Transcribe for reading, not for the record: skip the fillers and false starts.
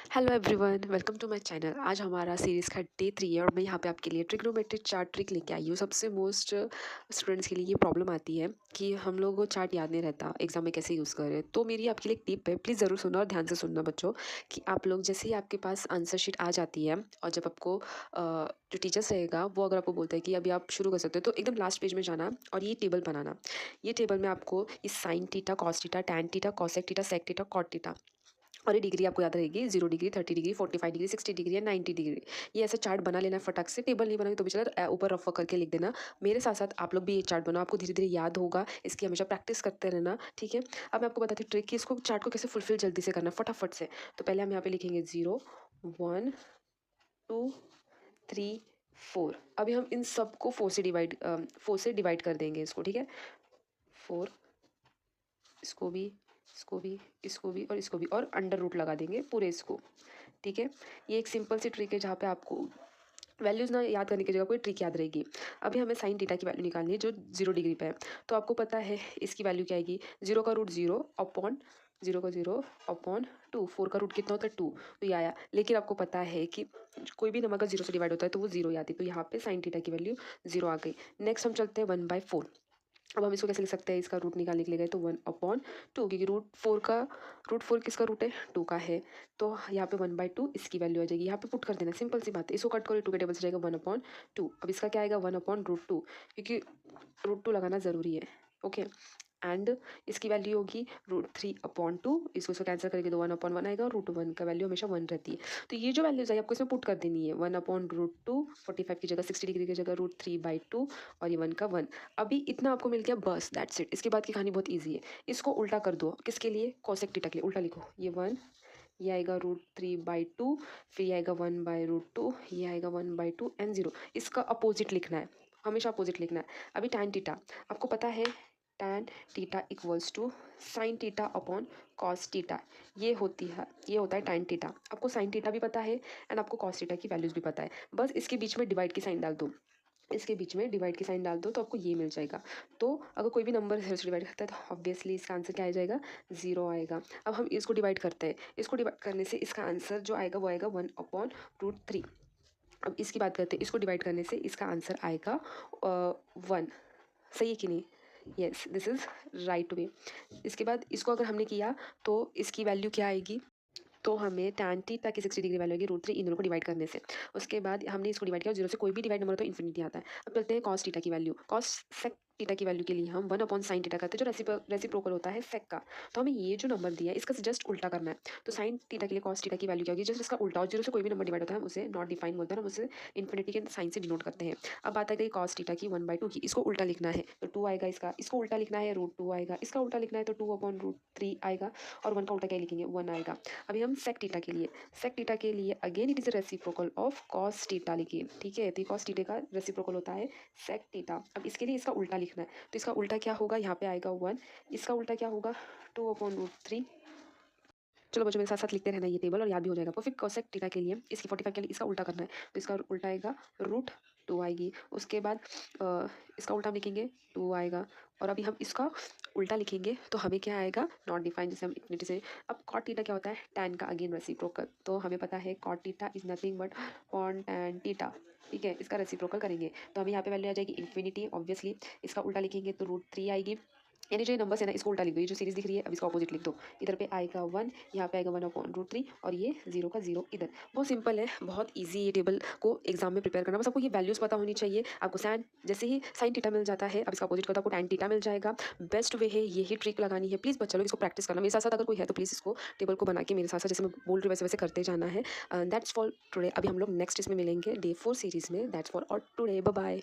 Hello everyone, welcome to my channel. आज हमारा series का डे 3 है और मैं यहाँ पे आपके लिए ट्रिग्नोमेट्रिक चार्ट ट्रिक लेके आई हूँ। सबसे मोस्ट स्टूडेंट्स के लिए ये प्रॉब्लम आती है कि हम लोगों को चार्ट याद नहीं रहता एग्जाम में कैसे यूज़ करें। तो मेरी आपके लिए एक टिप है, प्लीज़ ज़रूर सुनना और ध्यान से सुनना बच्चों, कि आप लोग जैसे ही आपके पास आंसर शीट आ जाती है और जब आपको जो टीचर्स रहेगा वो अगर आपको बोलता है कि अभी आप शुरू कर सकते हो, तो एकदम लास्ट पेज में जाना और ये टेबल बनाना। ये टेबल में आपको इस sine theta, cos theta, tan theta, cosec theta, sec theta, cot theta और ये डिग्री आपको याद रहेगी 0 डिग्री, 30 डिग्री, 45 डिग्री, 60 डिग्री या 90 डिग्री। ये ऐसा चार्ट बना लेना है फटाक से। टेबल नहीं बनाई तो भी चला, ऊपर रफ करके लिख देना। मेरे साथ साथ आप लोग भी ये चार्ट बनाओ, आपको धीरे धीरे याद होगा, इसकी हमेशा प्रैक्टिस करते रहना, ठीक है। अब मैं आपको बताती हूँ ट्रिक कि इसको चार्ट को कैसे फुलफिल जल्दी से करना फटाफट से। तो पहले हम यहाँ पे लिखेंगे 0, 1, 2, 3, 4। अभी हम इन सबको 4 से डिवाइड कर देंगे इसको, ठीक है। 4, इसको भी, इसको भी, इसको भी और इसको भी, और अंडर रूट लगा देंगे पूरे इसको, ठीक है। ये एक सिंपल सी ट्रिक है जहाँ पे आपको वैल्यूज़ ना याद करने की जगह कोई ट्रिक याद रहेगी। अभी हमें साइन थीटा की वैल्यू निकालनी है जो 0 डिग्री पे है। तो आपको पता है इसकी वैल्यू क्या आएगी, 0 का रूट 0 अपॉन 0 का 0 अपॉन 2। 4 का रूट कितना होता है 2, तो ये आया। लेकिन आपको पता है कि कोई भी नंबर का 0 से डिवाइड होता है तो वो 0 ही आती है, तो यहाँ पे साइन थीटा की वैल्यू 0 आ गई। नेक्स्ट हम चलते हैं 1/4। अब हम इसको कैसे लिख सकते हैं, इसका रूट निकालने के लिए गए तो 1/2, क्योंकि रूट फोर किसका रूट है, 2 का है। तो यहाँ पे 1/2 इसकी वैल्यू आ जाएगी, यहाँ पे पुट कर देना, सिंपल सी बात है। इसको कट करो, 2 के टेबल से जाएगा 1/2। अब इसका क्या आएगा 1/√2, क्योंकि √2 लगाना ज़रूरी है, ओके। एंड इसकी वैल्यू होगी √3/2। इसको कैंसिल करके तो 1/1 आएगा, और √1 का वैल्यू हमेशा 1 रहती है। तो ये जो वैल्यूज है आपको इसमें पुट कर देनी है, 1/√2, 45 की जगह 60 डिग्री की जगह √3/2, और ये 1 का 1। अभी इतना आपको मिल गया, बस दैट्स इट। इसके बाद की कहानी बहुत ईजी है। इसको उल्टा कर दो, किसके लिए, कोसेक थीटा के लिए। उल्टा लिखो, ये 1, ये आएगा √3/2, फिर ये आएगा 1/√2, ये आएगा 1/2 एंड 0। इसका अपोजिट लिखना है, हमेशा अपोजिट लिखना है। अभी टैन थीटा आपको पता है, tan theta equals to sine theta upon cos theta. ये होता है टैन थीटा। आपको साइन थीटा भी पता है एंड आपको कॉस थीटा की वैल्यूज़ भी पता है। बस इसके बीच में डिवाइड की साइन डाल दो, इसके बीच में डिवाइड की साइन डाल दो, तो आपको ये मिल जाएगा। तो अगर कोई भी नंबर 0 से डिवाइड करता है तो ऑब्वियसली इसका आंसर क्या आ जाएगा, 0 आएगा। अब हम इसको डिवाइड करते हैं, इसको डिवाइड करने से इसका आंसर जो आएगा वो आएगा 1/√3। अब इसकी बात करते हैं, इसको डिवाइड करने से इसका आंसर आएगा 1। सही है कि नहीं, yes, this is right way. इसके बाद इसको अगर हमने किया तो इसकी वैल्यू क्या आएगी, तो हमें टैन थीटा की 60 डिग्री वैल्यू आएगी √3 इन दोनों को डिवाइड करने से। उसके बाद हमने इसको डिवाइड किया, 0 से कोई भी डिवाइड नंबर हो तो इन्फिनिटी आता है। अब चलते हैं कॉस थीटा की वैल्यू। कॉस सेक थीटा की वैल्यू के लिए हम 1/sin थीटा करते हैं, जो रेसिप्रोकल होता है सेक का। तो हमें ये जो नंबर दिया है इसका जस्ट उल्टा करना है। तो साइन थीटा के लिए कॉस थीटा की वैल्यू क्या होगी, जस्ट इसका उल्टा। और 0 से कोई भी नंबर डिवाइड होता है हम उसे नॉट डिफाइन बोलते हैं, हम उसे इन्फिनिटी के साइन से डिनोट करते हैं। अब बात आ गई कॉस थीटा की 1/2 की। इसको उल्टा लिखना है तो 2 आएगा, इसको उल्टा लिखना है √2 आएगा, इसका उल्टा लिखना है तो 2/√3 आएगा, और 1 का उल्टा क्या लिखेंगे, 1 आएगा। अभी हम सेक थीटा के लिए again it is a reciprocal of cos theta लिखिए, ठीक है। तो कॉस थीटा का रेसिप्रोकल होता है सेक थीटा। अब इसके लिए इसका उल्टा लिखना है, तो इसका उल्टा क्या होगा, यहाँ पे आएगा 1, इसका उल्टा क्या होगा 2/√3। चलो बच्चों मेरे साथ साथ लिखते रहना ये टेबल, और याद भी हो जाएगा आपको। फिर कोसेक थीटा के लिए इसकी 45 के लिए इसका उल्टा करना है, तो इसका उल्टा आएगा √2 आएगी। उसके बाद इसका उल्टा हम लिखेंगे 2 आएगा, और अभी हम इसका उल्टा लिखेंगे तो हमें क्या आएगा, नॉट डिफाइन, जैसे हम इन्फिनिटी से। अब कॉट थीटा क्या होता है, टैन का अगेन रेसिप्रोकल। तो हमें पता है cot theta is nothing but con tan theta, ठीक है। इसका रेसिप्रोकल करेंगे तो हमें यहाँ पे वैल्यू आ जाएगी इन्फिनिटी, ऑब्वियसली। इसका उल्टा लिखेंगे तो √3 आएगी। यानी जो ये नंबर्स है ना, इसको उल्टा लिख दो, ये जो सीरीज दिख रही है अब इसका ऑपोजिट लिख दो। इधर पे आएगा 1, यहाँ पे आएगा 1/√3, और ये 0 का 0 इधर। बहुत सिंपल है, बहुत इजी ये टेबल को एग्जाम में प्रिपेयर करना। बस आपको ये वैल्यूज़ पता होनी चाहिए। आपको जैसे ही साइन थीटा मिल जाता है, अब इसका ऑपोजिट करता आपको टैन थीटा मिल जाएगा। बेस्ट वे है यही ट्रिक लगानी है। प्लीज़ बच्चा लोग इसको प्रैक्टिस करना। मेरे साथ साथ अगर कोई है तो प्लीज़ इसको टेबल को बना के मेरे साथ साथ जैसे मैं बोल रही हूँ वैसे वैसे करते जाना है। That's for today. अभी हम लोग नेक्स्ट इसमें मिलेंगे डे 4 सीरीज़ में। दैट्स फॉर और टुडे, बाय बाय।